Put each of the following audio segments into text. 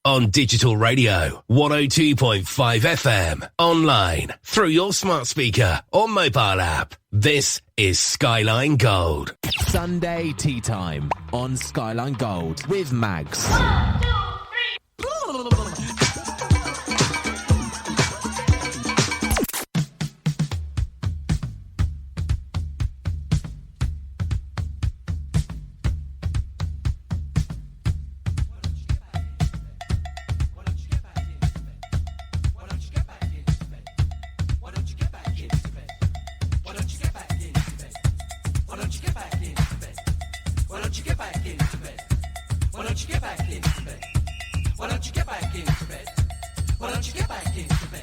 On digital radio, 102.5 FM, online, through your smart speaker or mobile app. This is Skyline Gold. Sunday Tea Time on Skyline Gold with Mags. 1, 2, 3.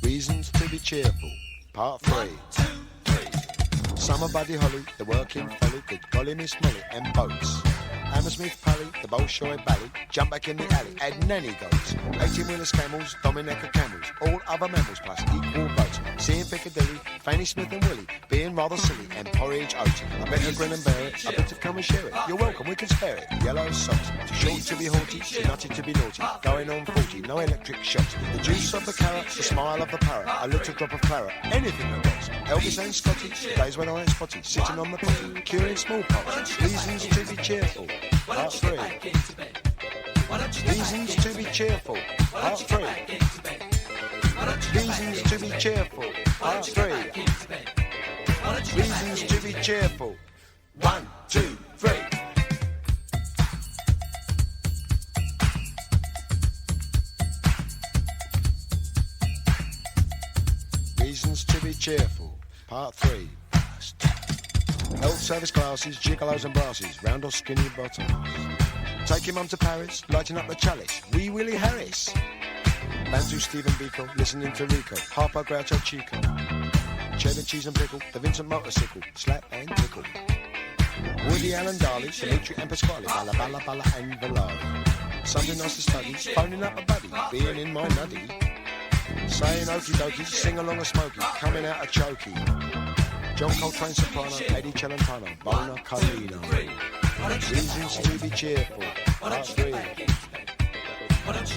Reasons to be cheerful, part 3. 1, 2, 3. Summer Buddy Holly, the working folly, good golly Miss Molly, and boats. Hammersmith Pally, the Bolshoi Bally, jump back in the alley, add nanny goats. 18-wheelers camels, Dominica camels, all other mammals plus equal votes. Seeing Piccadilly, Fanny Smith and Willie, being rather silly, and porridge oats. I better grin and bear it, I better come and share it. You're welcome, we can spare it. Yellow socks, too short to be haughty, too nutty to be naughty. Going on 40, no electric shocks. The juice of the carrot, the smile of the parrot, a little drop of claret, anything that works. Elvis ain't Scotty, the days when I ain't spotty, sitting on the potty, curing smallpox. Reasons to be cheerful, part 3. Reasons to be cheerful, part 3. Reasons to be cheerful, part 3. Reasons to be cheerful, 1, 2, 3. Reasons to be cheerful, part 3. Health service classes, gigolos and brasses, round or skinny bottoms. Taking mum to Paris, lighting up the chalice, Wee Willie Harris. Bantu Stephen Biko, listening to Rico, Harpo Groucho Chico. Cheddar cheese and pickle, the Vincent motorcycle, slap and tickle. Woody Allen Darley, Dimitri and Pasquale, Balla Balla Balla and Valari. Something nice to study, phoning up a buddy, being in my nuddy. Saying okie dokie, sing along a smoky, coming out a chokey. John Coltrane soprano, Eddie Celentano, Bona Carlino. Reasons to be cheerful, part 3.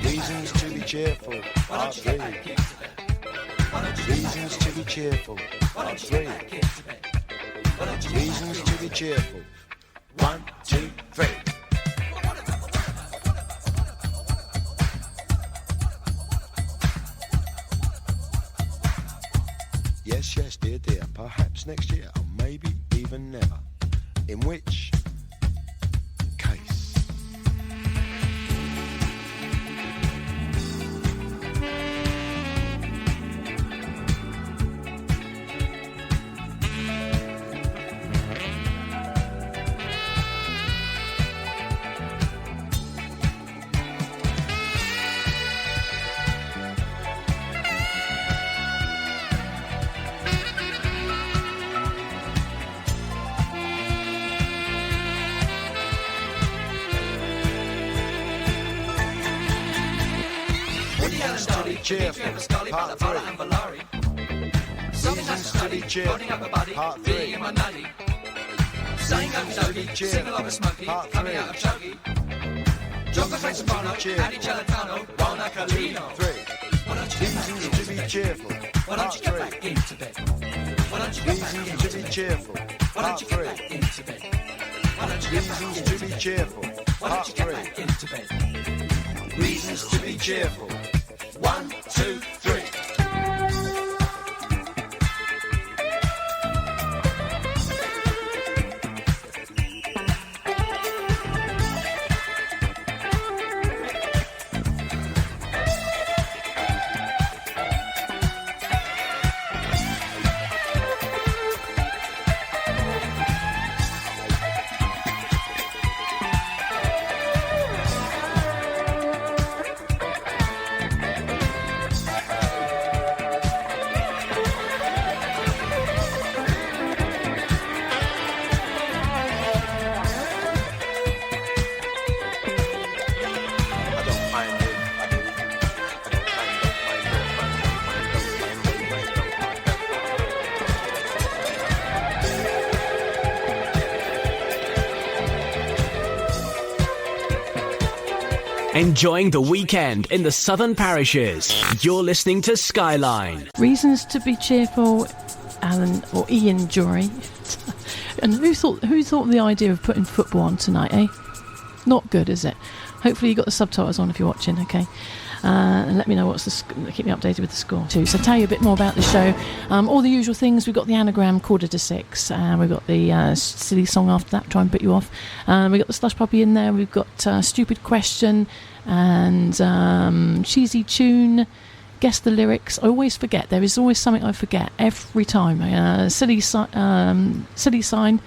Reasons to be cheerful, part 3. Reasons to be cheerful, part 3. Reasons to be cheerful, 1, 2, 3. Yes, yes, dear, dear, perhaps next year, or maybe even never. In which case... Cheerful, part 3. Reasons to be cheerful, part 3. Reasons to be cheerful, part 3. Reasons to be cheerful, 1, 2, 3. Reasons to be cheerful, part 3. Reasons to be cheerful, part 3. Reasons to be cheerful, part 3. Reasons to be cheerful, 1, 2, 3. Enjoying the weekend in the southern parishes. You're listening to Skyline. Reasons to be cheerful, Alan or Ian Jury. And who thought of the idea of putting football on tonight, eh? Not good, is it? Hopefully you got the subtitles on if you're watching, okay? And let me know keep me updated with the score too. So tell you a bit more about the show. All the usual things. We've got the anagram 6:15. We've got the silly song after that, try and put you off. We've got the slush puppy in there. We've got stupid question and cheesy tune. Guess the lyrics. I always forget. There is always something I forget every time. Silly sign.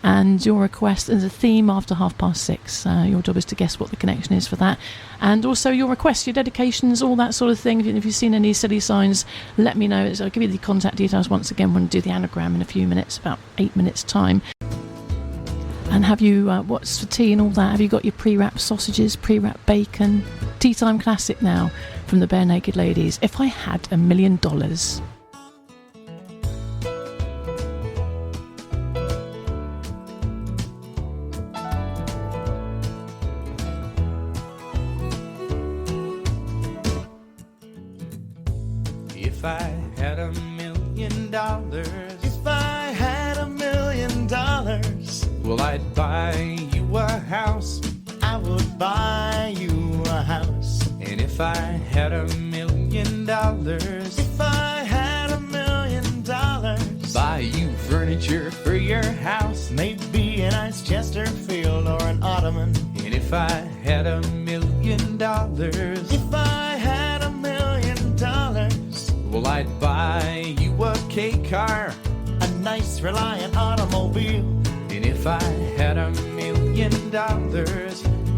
And your request is a theme after 6:30. Your job is to guess what the connection is for that. And also your requests, your dedications, all that sort of thing. If you've seen any silly signs, let me know. I'll give you the contact details once again when I do the anagram in a few minutes, about 8 minutes' time. And have you, what's for tea and all that? Have you got your pre-wrapped sausages, pre-wrapped bacon? Tea time classic now from the Bare Naked Ladies. If I had $1 million. If I had $1 million, if I had $1 million, well, I'd buy you a house. I would buy you a house. And if I had $1 million, if I had $1 million, buy you furniture for your house. Maybe a nice Chesterfield or an ottoman. And if I had $1 million, if I had $1 million, well, I'd buy you a K car, a nice Reliant automobile. And if I had $1 million,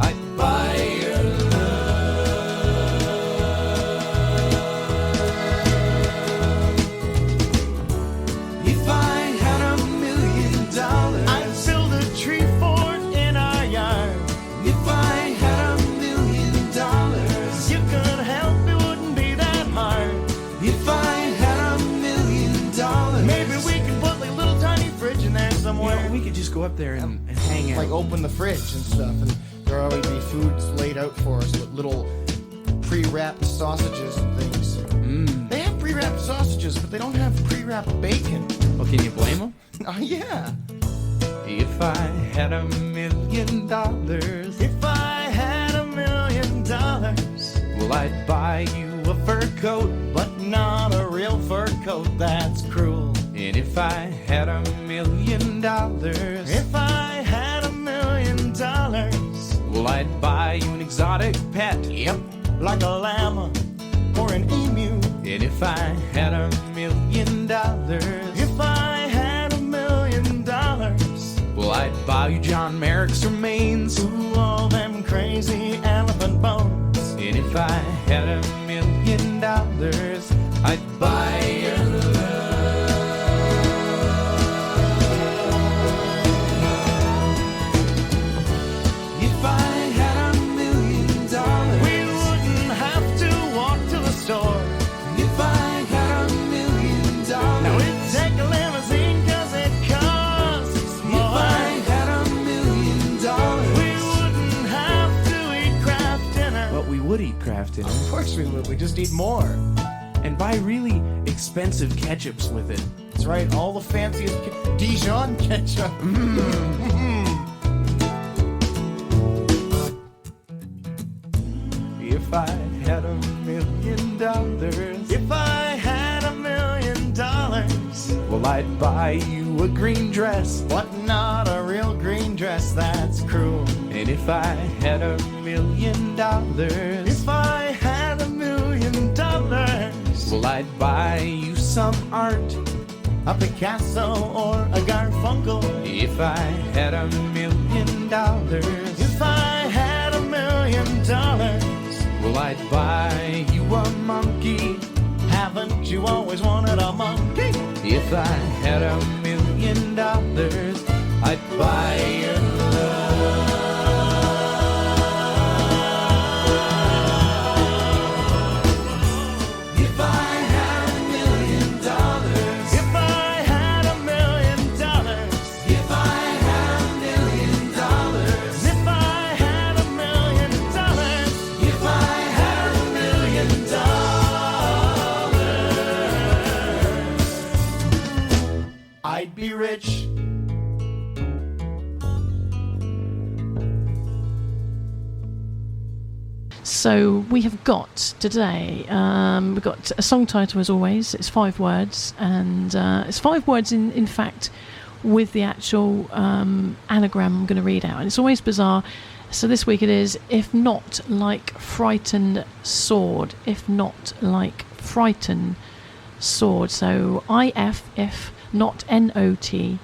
I'd buy your love. If I had $1 million, I'd build a tree fort in our yard. If I had $1 million, you could help, it wouldn't be that hard. If I had $1 million, maybe we could put like a little tiny fridge in there somewhere. You know, we could just go up there and hang out. Like open the fridge and stuff, and there'll always be foods laid out for us with little pre-wrapped sausages and things. They have pre-wrapped sausages, but they don't have pre-wrapped bacon. Well, can you blame them? Oh, yeah. If I had $1 million, if I had $1 million, well, I'd buy you a fur coat, but not a real fur coat, that's cruel. And if I had $1 million, if I had $1 million, well, I'd buy you an exotic pet. Yep, like a llama or an emu. And if I had $1 million, if I had $1 million, well, I'd buy you John Merrick's remains. Ooh, all them crazy elephant bones. And if I had $1 million, I'd buy your love. If I had $1 million, we wouldn't have to walk to the store. If I had $1 million, now we'd take a limousine 'cause it costs more. If I had $1 million, we wouldn't have to eat Kraft dinner. but we would eat Kraft dinner. Of course we would. We just eat more. And buy really expensive ketchups with it. That's right. All the fanciest Dijon ketchup. If I had $1 million, if I had $1 million, well, I'd buy you a green dress. but not a real green dress, that's cruel. And if I had $1 million, If I had $1 million, well, I'd buy you some art. a Picasso or a Garfunkel. If I had $1 million, If I had $1 million, well, I'd buy you a monkey. haven't you always wanted a monkey? If I had $1 million, I'd buy your love. If I had $1 million, If I had $1 million, if I had $1 million, if I had $1 million, So we have got today, we've got a song title as always. It's 5 words, and it's 5 words in fact with the actual anagram I'm going to read out. And it's always bizarre. So this week it is, if not like frightened sword. If not like frightened sword. So IF, if not NOT,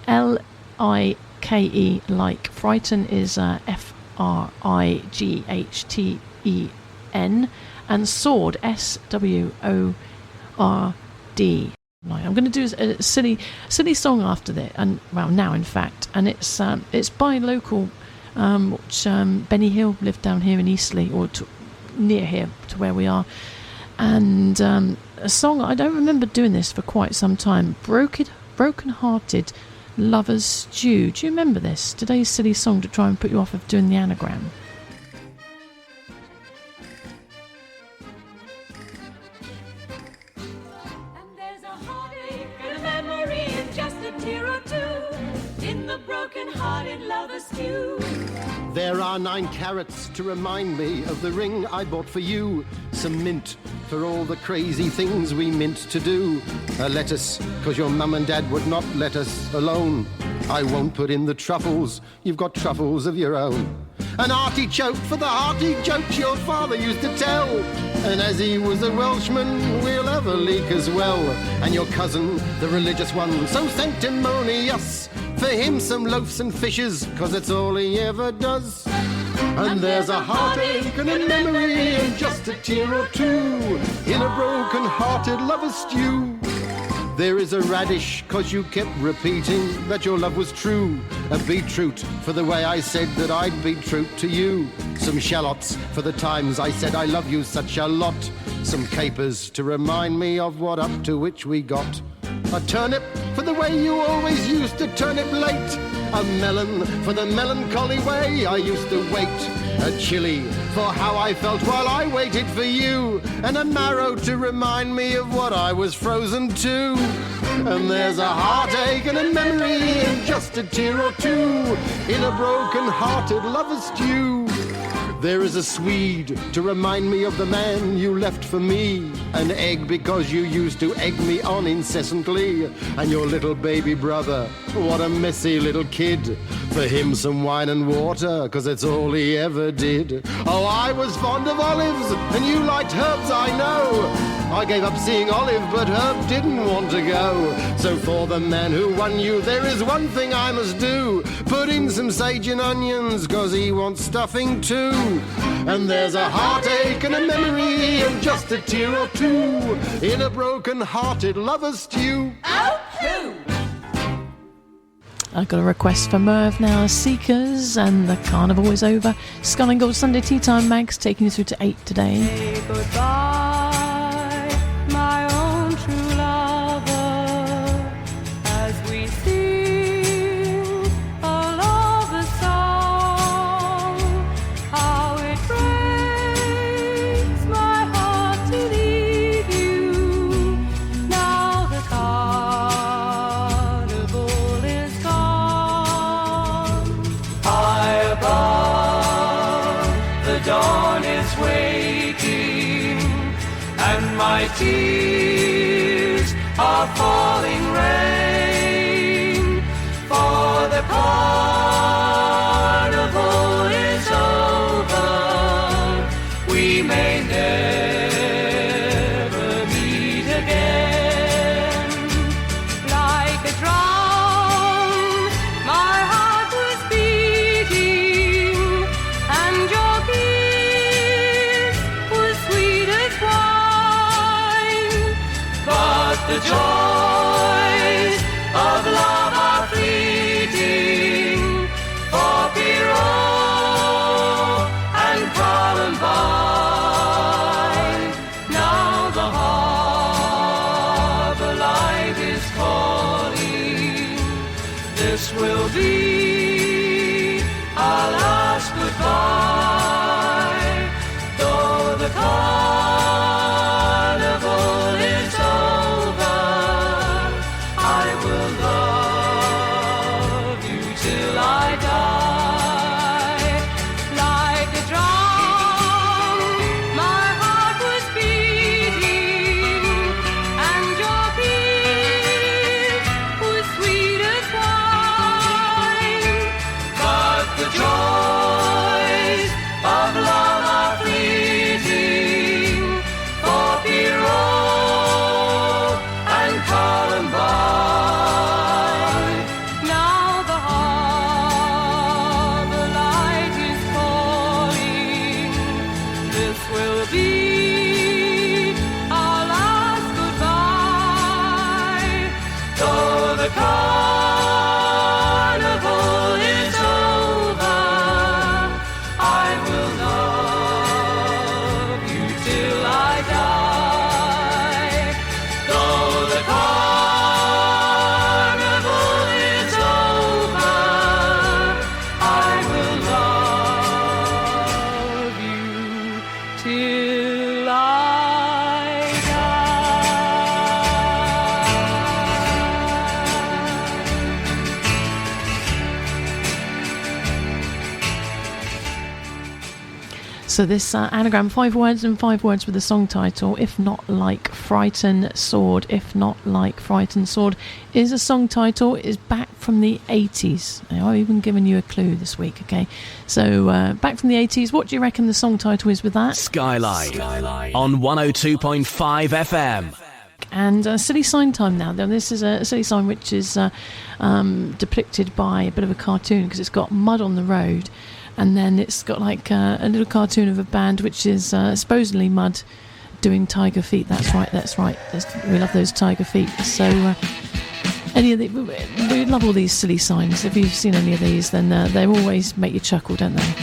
LIKE, like frighten is FRIGHTEN, and sword SWORD. Right, I'm going to do a silly song after this, and well, now in fact, and it's by local, which Benny Hill lived down here in Eastleigh, or near here to where we are, and a song I don't remember doing this for quite some time. Broken-hearted lovers stew. Do you remember this? Today's silly song to try and put you off of doing the anagram. There are 9 carats to remind me of the ring I bought for you. Some mint for all the crazy things we meant to do. A lettuce, 'cause your mum and dad would not let us alone. I won't put in the truffles, you've got truffles of your own. An artichoke for the hearty jokes your father used to tell. And as he was a Welshman, we'll have a leak as well. And your cousin, the religious one, so sanctimonious. For him some loaves and fishes, 'cause that's all he ever does. And there's a heartache and a memory and just a tear or two in a broken-hearted lover's stew. There is a radish, 'cause you kept repeating that your love was true. A beetroot for the way I said that I'd be true to you. Some shallots for the times I said I love you such a lot. Some capers to remind me of what up to which we got. A turnip for the way you always used to turn it late. A melon for the melancholy way I used to wait. A chili for how I felt while I waited for you. And a marrow to remind me of what I was frozen to. And there's a heartache and a memory and just a tear or two in a broken-hearted lover's stew. There is a Swede to remind me of the man you left for me. An egg because you used to egg me on incessantly. And your little baby brother, what a messy little kid. For him some wine and water, 'cause it's all he ever did. Oh, I was fond of olives, and you liked herbs, I know. I gave up seeing Olive, but Herb didn't want to go. So for the man who won you, there is one thing I must do. Put in some sage and onions, 'cause he wants stuffing too. And there's a heartache and a memory and just a tear or two in a broken-hearted lover's stew. I've got a request for Merv now. Seekers, and the carnival is over. Skyline Gold Sunday Tea Time Mags taking you through to 8 today. Say goodbye, my own true lover, as we sing a lover's song. How it breaks my heart to leave you. Now the carnival is gone. High above, the dawn is waking, and my tears are falling rain. For the carnival is over, we may never meet again. Like a drum, my heart was beating, and your kiss was sweet as wine. But the joys of love are fleeting, for Pierrot and Columbine. Now the harbor light is calling. This will be our last goodbye. Though the carnival is over, I will love you till I die. Like a drum, this will be our last goodbye. Though the carnival is over, I will love you till I die. Though the carnival is over, I will love you till I So this anagram, 5 words and 5 words with the song title, If Not Like Frighten Sword. If Not Like Frighten Sword is a song title, is back from the 80s. I've even given you a clue this week, okay? So back from the 80s, what do you reckon the song title is with that? Skyline on 102.5 FM. And silly sign time now. Now this is a silly sign which is depicted by a bit of a cartoon because it's got mud on the road, and then it's got like a little cartoon of a band which is supposedly mud doing tiger feet. That's right. We love those tiger feet. So we love all these silly signs. If you've seen any of these, then they always make you chuckle, don't they?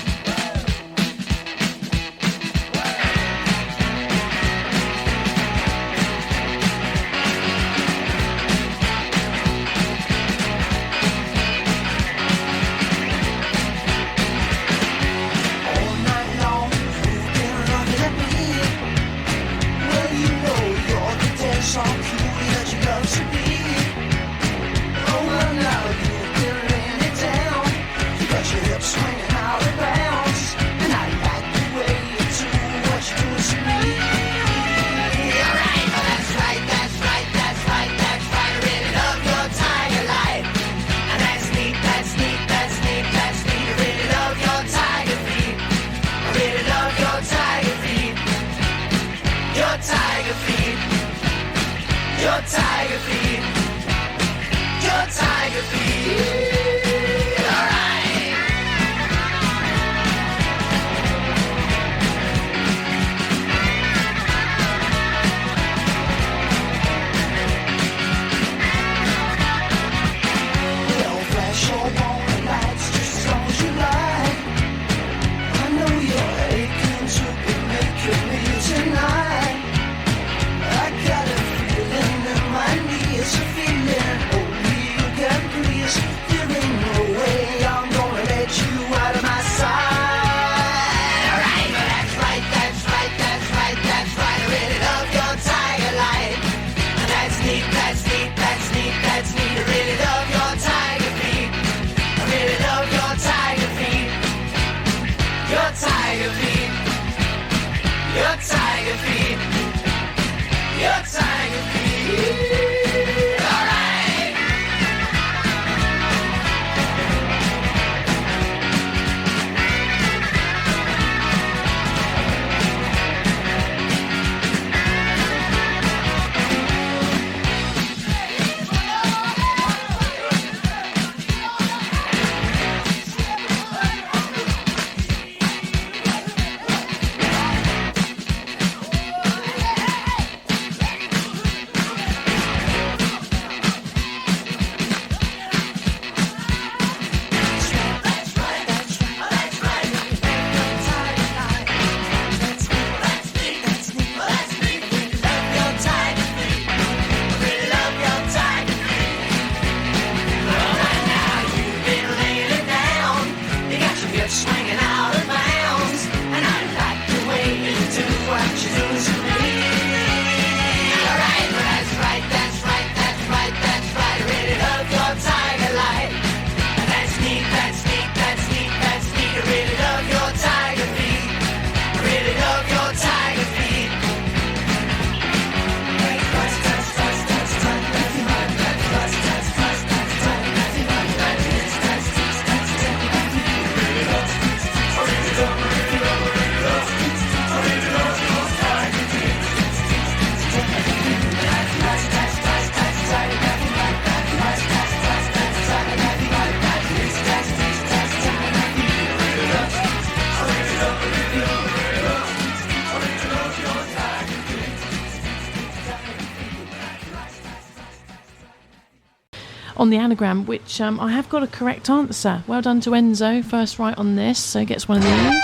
on the anagram, which I have got a correct answer. Well done to Enzo, first right on this, so he gets one of these.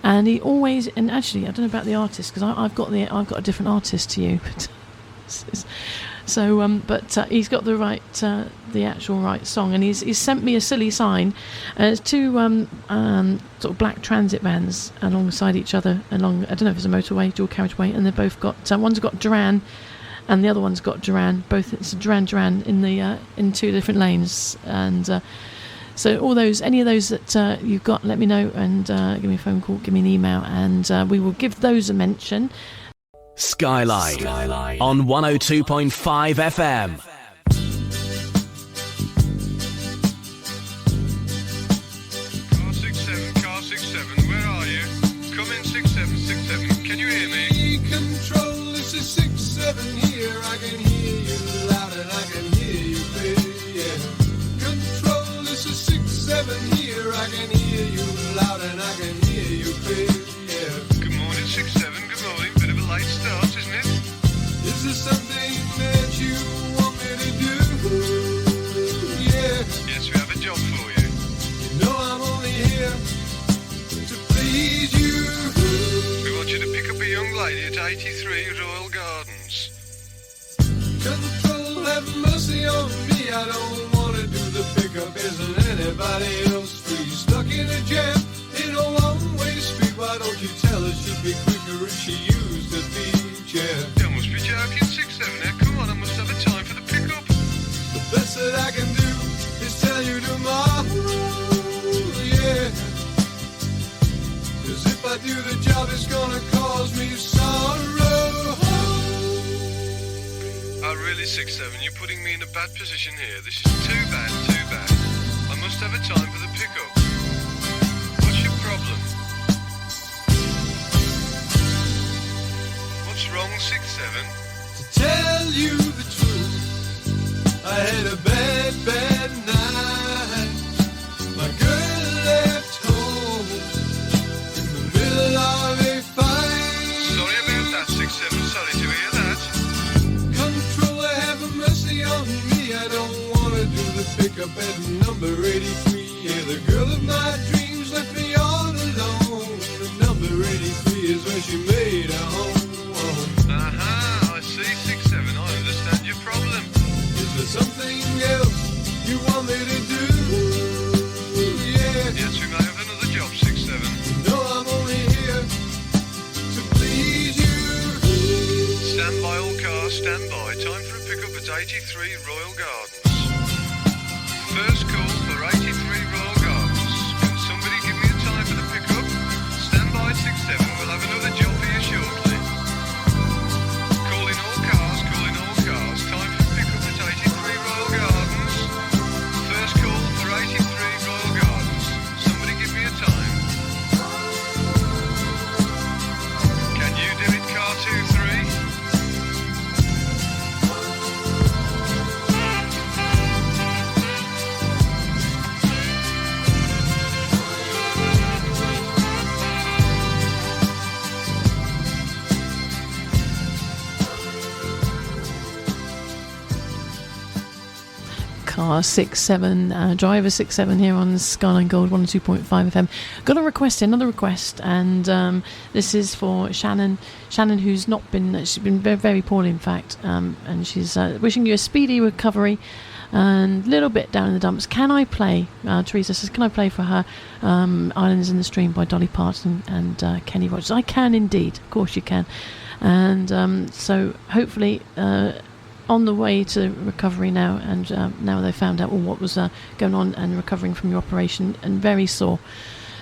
And he always, and actually, I don't know about the artist because I've got a different artist to you. So, he's got the actual right song, and he's sent me a silly sign. It's two sort of black transit vans alongside each other along. I don't know if it's a motorway, dual carriageway, and they've both got one's got Duran, and the other one's got Duran. Both it's Duran in the in two different lanes, and. So any of those that you've got, let me know and give me a phone call, give me an email, and we will give those a mention. Skyline on 102.5 FM. Car 67, where are you? Come in 6767, can you hear me? Control, this is 67 here, I can hear you loud and I can hear you clear, yeah. Control, this is 67 here, I can hear you loud and I can hear you clear, yeah. Good morning 67, good morning, bit of a late start, isn't it? Is there something that you want me to do? Yeah. Yes, we have a job for you. You know I'm only here to please you. We want you to pick up a young lady at 83 Royal Gardens. Control, have mercy on me. I don't want to do the pickup. Isn't anybody else free? Stuck in a jam in a one-way street. Why don't you tell her she'd be quicker if she used the beach? Yeah. You must be joking, 67. Now come on, I must have a time for the pickup. The best that I can do is tell you tomorrow. Yeah. 'Cause if I do the job, it's gonna cause me sorrow. Oh, really, 67, you're putting me in a bad position here. This is too bad, too bad. I must have a time for the pickup. What's your problem? What's wrong, 67? To tell you the truth, I had a bad night. My girl left home in the middle of a fight. Sorry about that, 67, sorry to hear that. Controller, have mercy on me. I don't want to do the pickup at number 83. Yeah, the girl of my dreams left me all alone. The number 83 is where she made a home. I see, 67, I understand your problem. Is there something else you want me to do? Yeah. Yes, we may have another job, 67. No, I'm only here to please you. Stand by, all cars, stand by. Time for a pickup at 83 Royal Gardens. First call for 83 Royal Gardens. Can somebody give me a time for the pickup? Stand by, 67. We'll have another job here shortly. Calling all cars, calling all cars. Time for pickup at 83 Royal Gardens. First call for 83 Royal Gardens. Somebody give me a time. Can you do it, car 23? Car 67, driver 67 here on Skyline Gold 102.5 FM. Got a request, another request, and this is for Shannon. Shannon, who's she's been very, very poorly, in fact, and she's wishing you a speedy recovery and a little bit down in the dumps. Can I play, Teresa says, can I play for her Islands in the Stream by Dolly Parton and Kenny Rogers? I can indeed, of course you can. And so hopefully on the way to recovery now, and now they found out what was going on and recovering from your operation, and very sore.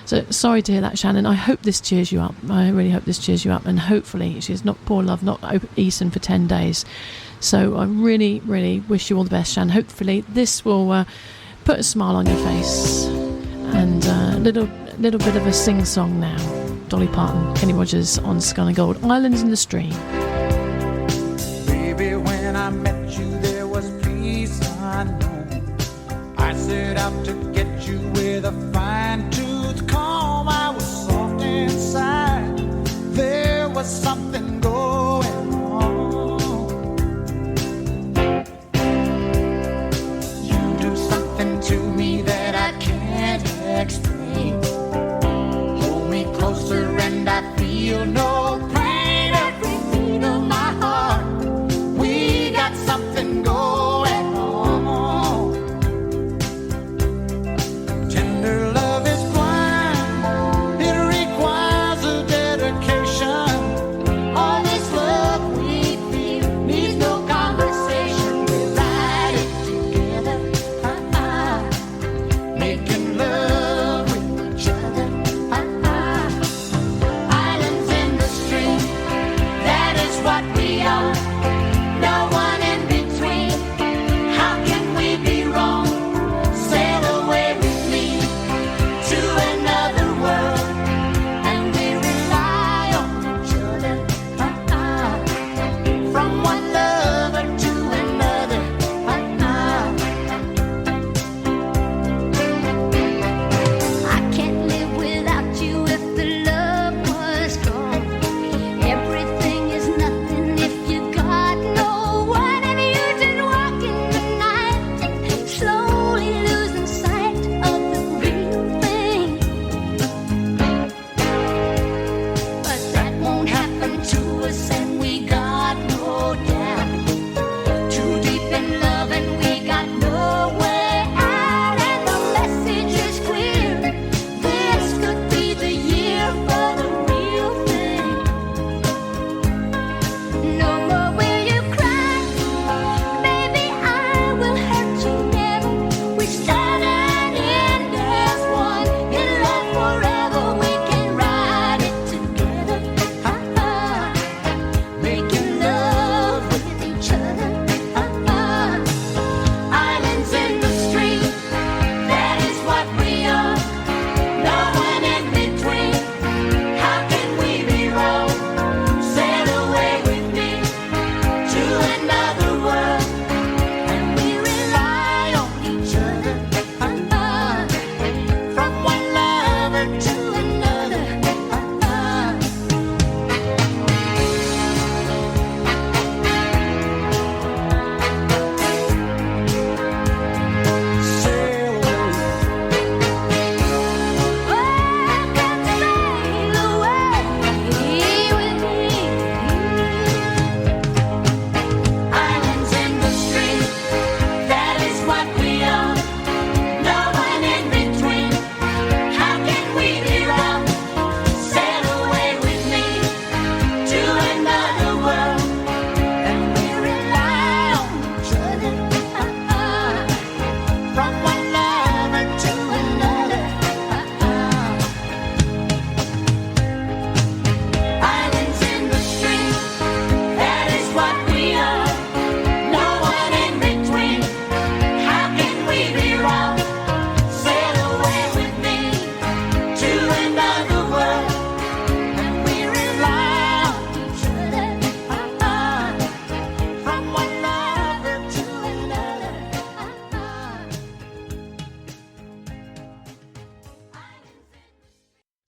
So sorry to hear that, Shannon. I hope this cheers you up. I really hope this cheers you up, and hopefully she's not, poor love, not eaten for 10 days. So I really, really wish you all the best, Shannon. Hopefully this will put a smile on your face, and a little bit of a sing-song now. Dolly Parton, Kenny Rogers on Skyline Gold, Islands in the Stream. Baby, when I met you, there was peace unknown. I set out to get you with a fine-tooth comb. I was soft inside. There was something going on. you'll know